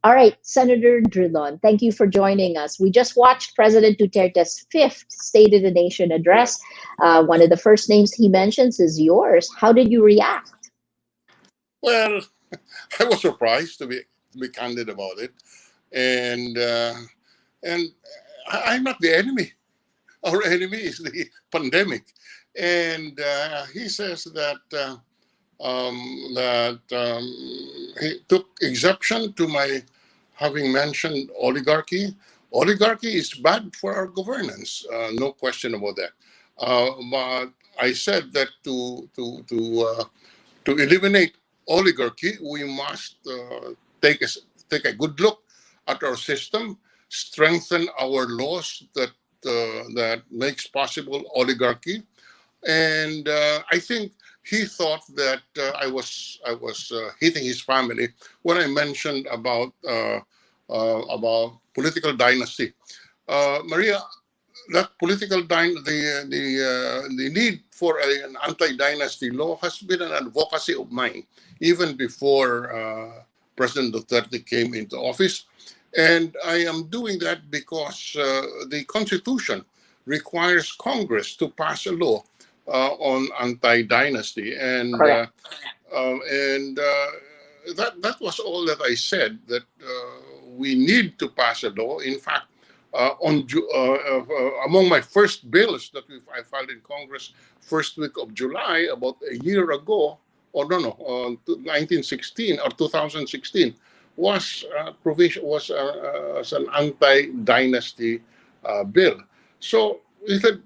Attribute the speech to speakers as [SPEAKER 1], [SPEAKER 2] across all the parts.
[SPEAKER 1] All right, Senator Drilon, thank you for joining us. We just watched President Duterte's fifth State of the Nation address. One of the first names he mentions is yours. How did you react?
[SPEAKER 2] Well, I was surprised to be candid about it, and I'm not the enemy. Our enemy is the pandemic, and he says that he took exception to my having mentioned oligarchy. Oligarchy is bad for our governance, no question about that. But I said that to eliminate oligarchy, we must take a good look at our system, strengthen our laws that makes possible oligarchy, and I think he thought that I was hitting his family when I mentioned about political dynasty. Maria, that the need for an anti-dynasty law has been an advocacy of mine even before President Duterte came into office, and I am doing that because the Constitution requires Congress to pass a law on anti-dynasty, and
[SPEAKER 1] Correct.
[SPEAKER 2] that was all that I said. That we need to pass a law. In fact, among my first bills that I filed in Congress first week of July, about a year ago, or no, 1916 or 2016, was provision was an anti-dynasty bill. So he said,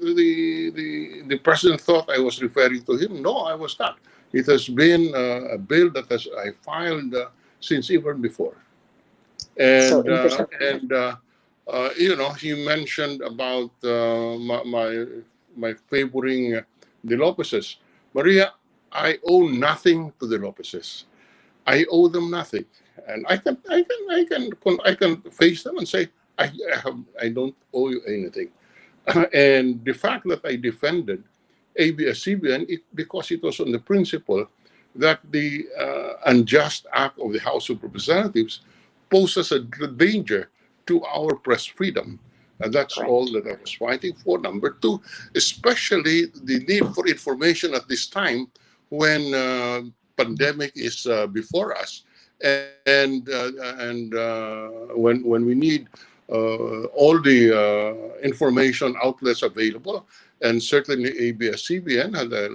[SPEAKER 2] the president thought I was referring to him. No, I was not. It has been a bill that I filed since even before.
[SPEAKER 1] So
[SPEAKER 2] And
[SPEAKER 1] interesting.
[SPEAKER 2] he mentioned about my favoring the Lopezes. Maria, I owe nothing to the Lopezes. I owe them nothing, and I can face them and say I don't owe you anything. And the fact that I defended ABS-CBN because it was on the principle that the unjust act of the House of Representatives poses a danger to our press freedom. And that's
[SPEAKER 1] Correct.
[SPEAKER 2] all that I was fighting for. Number two, especially the need for information at this time when pandemic is before us, and when we need all the information outlets available, and certainly ABS-CBN had a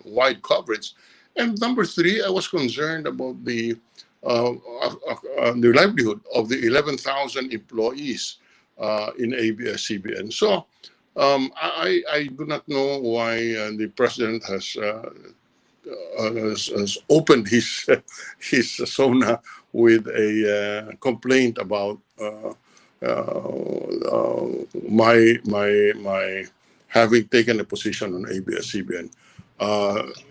[SPEAKER 2] wide coverage. And number three, I was concerned about the livelihood of the 11,000 employees in ABS-CBN. So I do not know why the president has opened his SONA with a complaint about my having taken a position on ABS-CBN.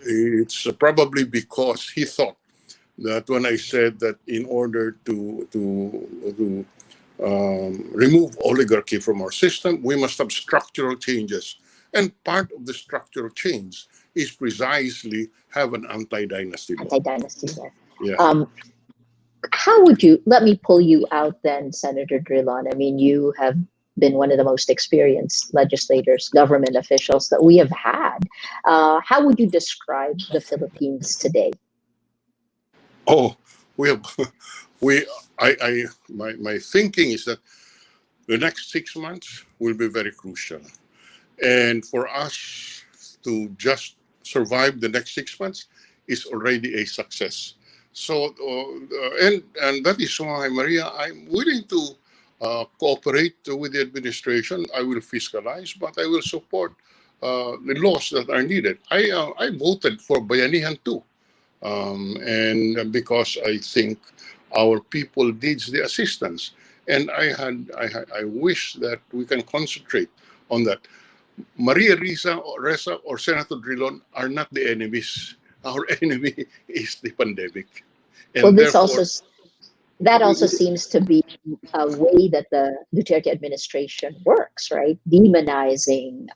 [SPEAKER 2] It's probably because he thought that when I said that in order to remove oligarchy from our system, we must have structural changes. And part of the structural change is precisely have an anti-dynasty law.
[SPEAKER 1] Anti-dynasty law.
[SPEAKER 2] Yeah.
[SPEAKER 1] How would you, let me pull you out then, Senator Drilon. I mean, you have been one of the most experienced legislators, government officials that we have had. How would you describe the Philippines today?
[SPEAKER 2] Oh, we have, my thinking is that the next 6 months will be very crucial. And for us to just survive the next 6 months is already a success. So, and that is why, Maria, I'm willing to cooperate with the administration. I will fiscalize, but I will support the laws that are needed. I voted for Bayanihan too, and because I think our people needs the assistance, and I wish that we can concentrate on that. Maria Ressa or Senator Drilon are not the enemies. Our enemy is the pandemic,
[SPEAKER 1] Well,
[SPEAKER 2] and
[SPEAKER 1] this
[SPEAKER 2] therefore,
[SPEAKER 1] also that also seems to be a way that the Duterte administration works, right? Demonizing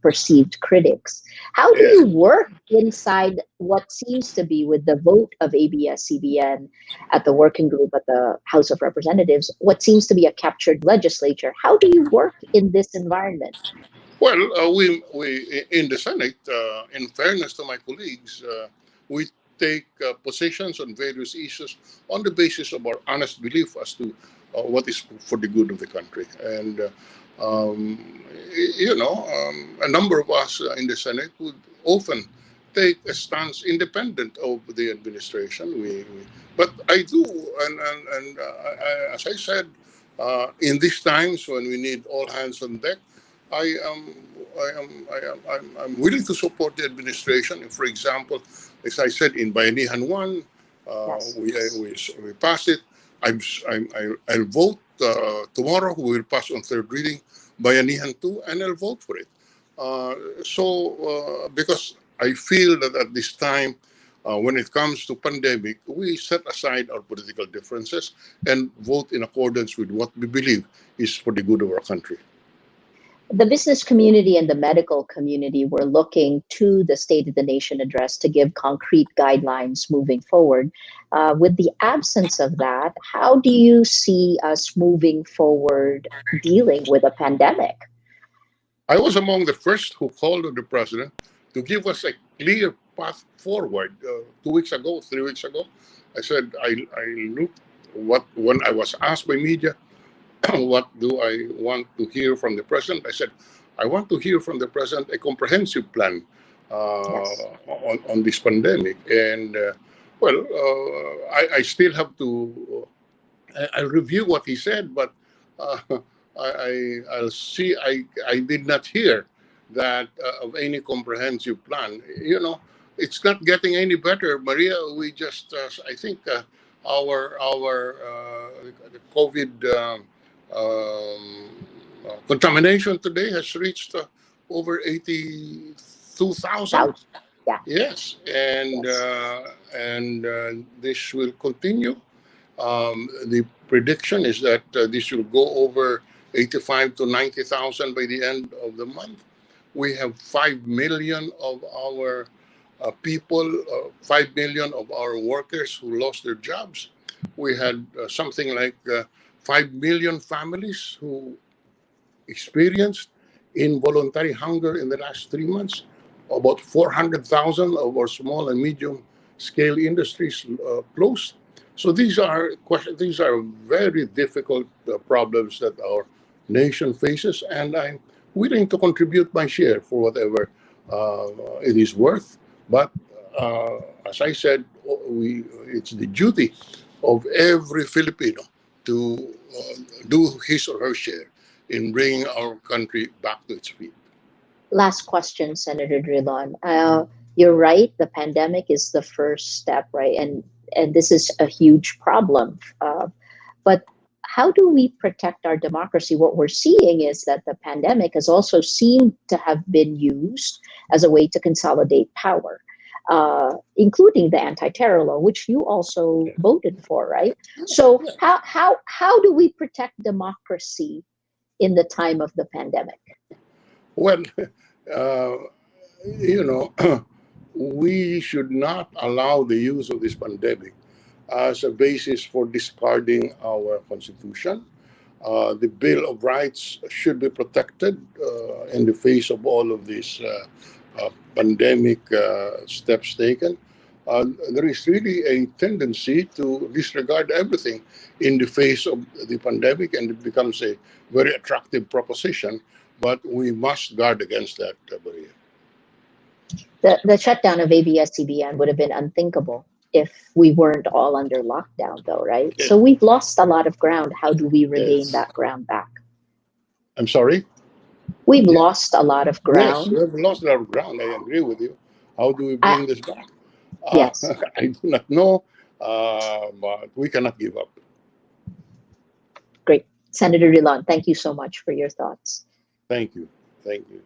[SPEAKER 1] perceived critics. How do
[SPEAKER 2] Yeah.
[SPEAKER 1] you work inside what seems to be, with the vote of ABS-CBN at the working group at the House of Representatives, what seems to be a captured legislature? How do you work in this environment?
[SPEAKER 2] Well, we in the Senate, in fairness to my colleagues, we take positions on various issues on the basis of our honest belief as to what is for the good of the country. And a number of us in the Senate would often take a stance independent of the administration. But I do, as I said, in these times when we need all hands on deck, I am, I'm willing to support the administration. If, for example, as I said in Bayanihan 1,
[SPEAKER 1] Yes.
[SPEAKER 2] we pass it. I'll vote tomorrow. We will pass on third reading Bayanihan 2, and I'll vote for it. Because I feel that at this time, when it comes to pandemic, we set aside our political differences and vote in accordance with what we believe is for the good of our country.
[SPEAKER 1] The business community and the medical community were looking to the State of the Nation address to give concrete guidelines moving forward. With the absence of that, how do you see us moving forward dealing with a pandemic?
[SPEAKER 2] I was among the first who called on the president to give us a clear path forward. 2 weeks ago, 3 weeks ago, I said I looked when I was asked by media, what do I want to hear from the president? I said, I want to hear from the president a comprehensive plan
[SPEAKER 1] Yes.
[SPEAKER 2] on this pandemic. And I still have to. I'll review what he said, but uh, I'll see. I did not hear that of any comprehensive plan. It's not getting any better, Maria. We just, I think, the COVID contamination today has reached over 82,000.
[SPEAKER 1] South. Yeah.
[SPEAKER 2] Yes,
[SPEAKER 1] Yes.
[SPEAKER 2] and this will continue. The prediction is that this will go over 85 to 90,000 by the end of the month. We have 5 million of our people, 5 million of our workers who lost their jobs. We had something like 5 million families who experienced involuntary hunger in the last 3 months. About 400,000 of our small and medium scale industries closed. So these are questions. These are very difficult problems that our nation faces, and I'm willing to contribute my share for whatever it is worth. But as I said, it's the duty of every Filipino to do his or her share in bringing our country back to its feet.
[SPEAKER 1] Last question, Senator Drilon. You're right. The pandemic is the first step, right? And this is a huge problem. But how do we protect our democracy? What we're seeing is that the pandemic has also seemed to have been used as a way to consolidate power, including the anti-terror law, which you also voted for, right? So how do we protect democracy in the time of the pandemic?
[SPEAKER 2] Well, uh, you know, we should not allow the use of this pandemic as a basis for discarding our Constitution. The Bill of Rights should be protected in the face of all of these pandemic steps taken. There is really a tendency to disregard everything in the face of the pandemic, and it becomes a very attractive proposition. But we must guard against that, Maria.
[SPEAKER 1] The shutdown of ABS-CBN would have been unthinkable if we weren't all under lockdown, though, right?
[SPEAKER 2] Yes.
[SPEAKER 1] So we've lost a lot of ground. How do we regain
[SPEAKER 2] Yes.
[SPEAKER 1] that ground back?
[SPEAKER 2] I'm sorry?
[SPEAKER 1] We've
[SPEAKER 2] Yeah.
[SPEAKER 1] lost a lot of
[SPEAKER 2] Yes, we
[SPEAKER 1] ground.
[SPEAKER 2] have lost our ground. I agree with you. How do we
[SPEAKER 1] I,
[SPEAKER 2] bring this back?
[SPEAKER 1] yes,
[SPEAKER 2] I do not know, but we cannot give up.
[SPEAKER 1] great. Senator Drilon, thank you so much for your thoughts.
[SPEAKER 2] Thank you. Thank you.